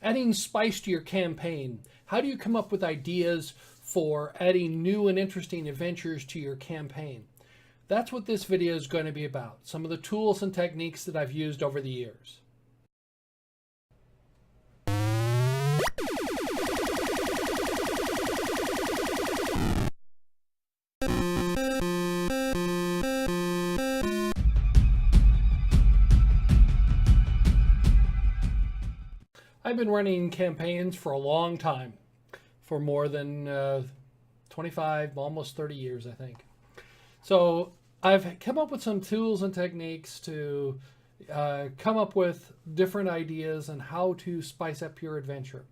adding spice to your campaign. How do you come up with ideas for adding new and interesting adventures to your campaign? That's what this video is going to be about. Some of the tools and techniques that I've used over the years. I've been running campaigns for a long time, for more than 25, almost 30 years, I think. So I've come up with some tools and techniques to come up with different ideas and how to spice up your adventure.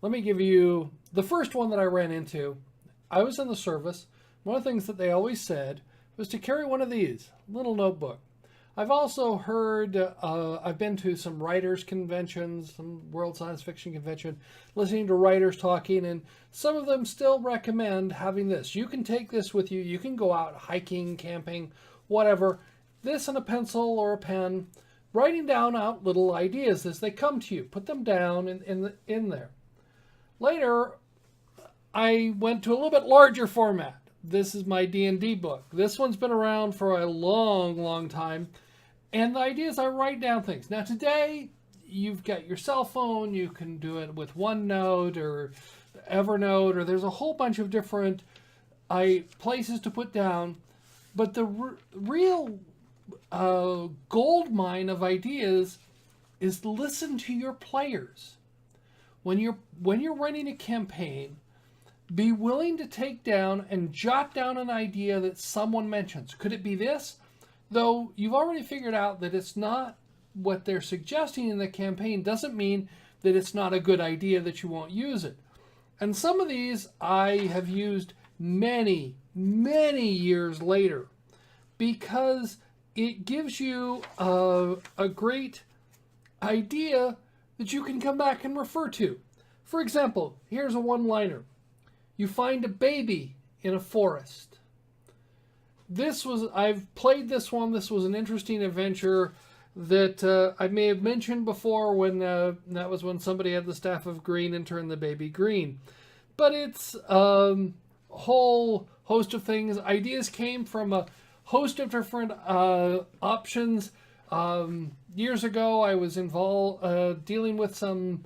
Let me give you the first one that I ran into. I was in the service. One of the things that they always said was to carry one of these, little notebook. I've also heard, I've been to some writers' conventions, some World Science Fiction Convention, listening to writers talking, and some of them still recommend having this. You can take this with you. You can go out hiking, camping, whatever. This and a pencil or a pen, writing down out little ideas as they come to you. Put them down in there. Later, I went to a little bit larger format. This is my D&D book. This one's been around for a long, long time. And the idea is I write down things. Now today, you've got your cell phone. You can do it with OneNote or Evernote, or there's a whole bunch of different places to put down. But the real gold mine of ideas is listen to your players. When you're running a campaign, be willing to take down and jot down an idea that someone mentions. Could it be this? Though you've already figured out that it's not what they're suggesting in the campaign, doesn't mean that it's not a good idea that you won't use it. And some of these I have used many, many years later because it gives you a great idea that you can come back and refer to. For example, here's a one-liner. You find a baby in a forest. I've played this one. This was an interesting adventure that I may have mentioned before when that was when somebody had the staff of green and turned the baby green. But it's a whole host of things. Ideas came from a host of different options. Years ago, I was involved dealing with some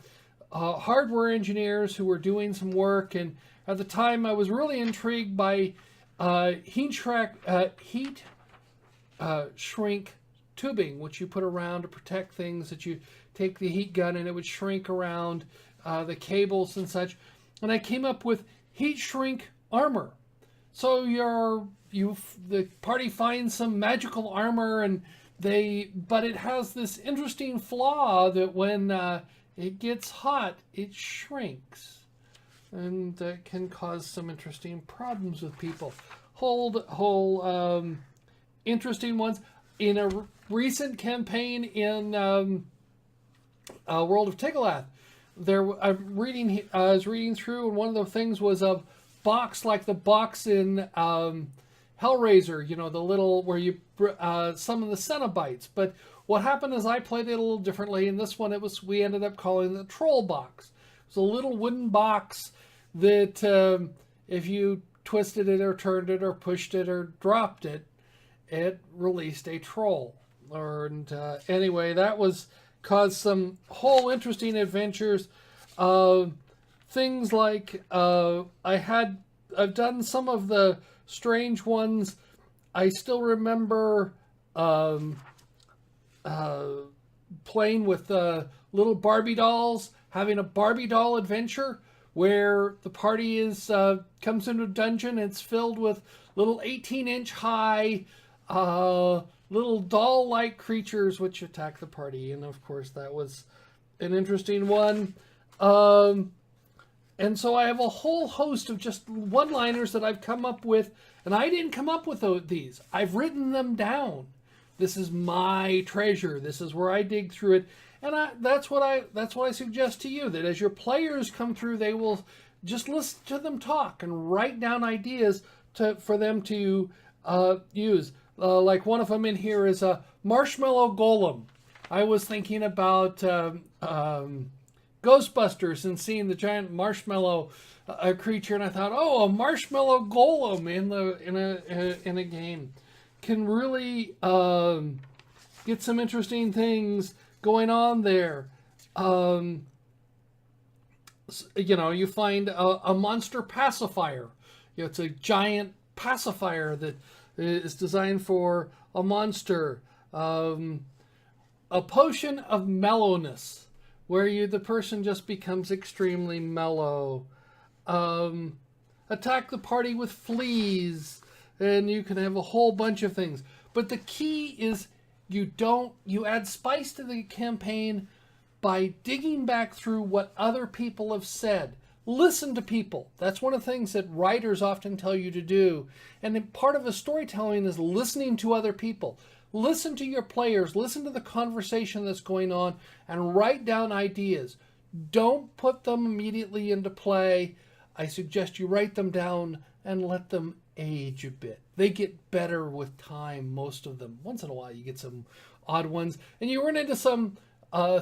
hardware engineers who were doing some work, and at the time I was really intrigued by heat shrink tubing, which you put around to protect things, that you take the heat gun and it would shrink around the cables and such. And I came up with heat shrink armor. So the party finds some magical armor, but it has this interesting flaw that when it gets hot, it shrinks. And that can cause some interesting problems with people. Whole interesting ones. In a recent campaign in World of Tigalath, I was reading through, and one of the things was a box like the box in Hellraiser, the little where you summon the Cenobites. But what happened is I played it a little differently. In this one, we ended up calling it the Troll Box. It was a little wooden box that if you twisted it or turned it or pushed it or dropped it, it released a troll. Anyway, that caused some whole interesting adventures. Things like I've done some of the strange ones. I still remember playing with little Barbie dolls, having a Barbie doll adventure where the party comes into a dungeon. It's filled with little 18-inch high little doll-like creatures which attack the party. And of course, that was an interesting one. And so I have a whole host of just one-liners that I've come up with, and I didn't come up with these. I've written them down. This is my treasure. This is where I dig through it. And that's what I suggest to you, that as your players come through, they will just listen to them talk and write down ideas for them to use. Like one of them in here is a marshmallow golem. I was thinking about Ghostbusters and seeing the giant marshmallow creature, and I thought, oh, a marshmallow golem in a game can really get some interesting things going on there. You find a monster pacifier. It's a giant pacifier that is designed for a monster. A potion of mellowness, where the person just becomes extremely mellow. Attack the party with fleas, and you can have a whole bunch of things. But the key is you add spice to the campaign by digging back through what other people have said. Listen to people. That's one of the things that writers often tell you to do. And part of the storytelling is listening to other people. Listen to your players. Listen to the conversation that's going on and write down ideas. Don't put them immediately into play. I suggest you write them down and let them age a bit. They get better with time, most of them. Once in a while you get some odd ones. And you run into some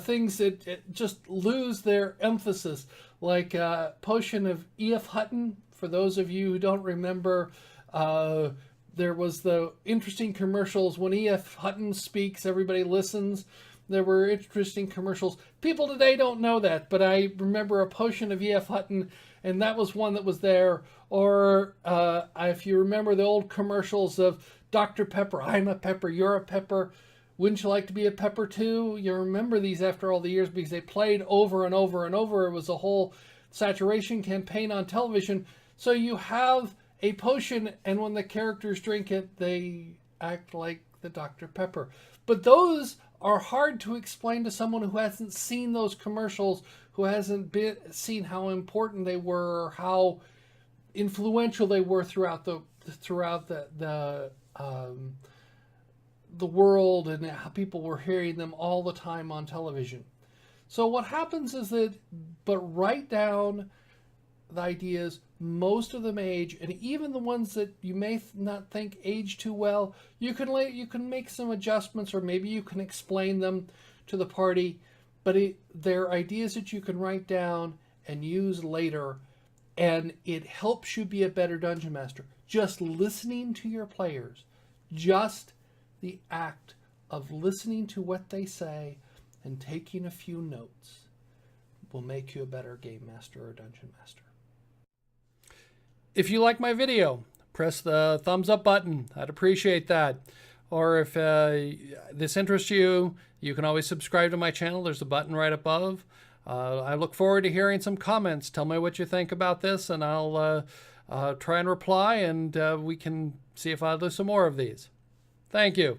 things that just lose their emphasis, like Potion of E.F. Hutton. For those of you who don't remember, there was the interesting commercials. When E.F. Hutton speaks, everybody listens. There were interesting commercials. People today don't know that, but I remember a Potion of E.F. Hutton, and that was one that was there. Or if you remember the old commercials of Dr. Pepper, I'm a pepper, you're a pepper. Wouldn't you like to be a pepper too? You remember these after all the years because they played over and over and over. It was a whole saturation campaign on television. So you have a potion, and when the characters drink it, they act like the Dr. Pepper. But those are hard to explain to someone who hasn't seen those commercials, who hasn't seen how important they were, or how influential they were throughout the world, and how people were hearing them all the time on television. So what happens is but write down the ideas. Most of them age, and even the ones that you may not think age too well, you can make some adjustments, or maybe you can explain them to the party. But they're ideas that you can write down and use later, and it helps you be a better dungeon master. Just listening to your players, just the act of listening to what they say and taking a few notes will make you a better game master or dungeon master. If you like my video, press the thumbs up button. I'd appreciate that. Or if this interests you, you can always subscribe to my channel. There's a button right above. I look forward to hearing some comments. Tell me what you think about this, and I'll try and reply, and we can see if I'll do some more of these. Thank you.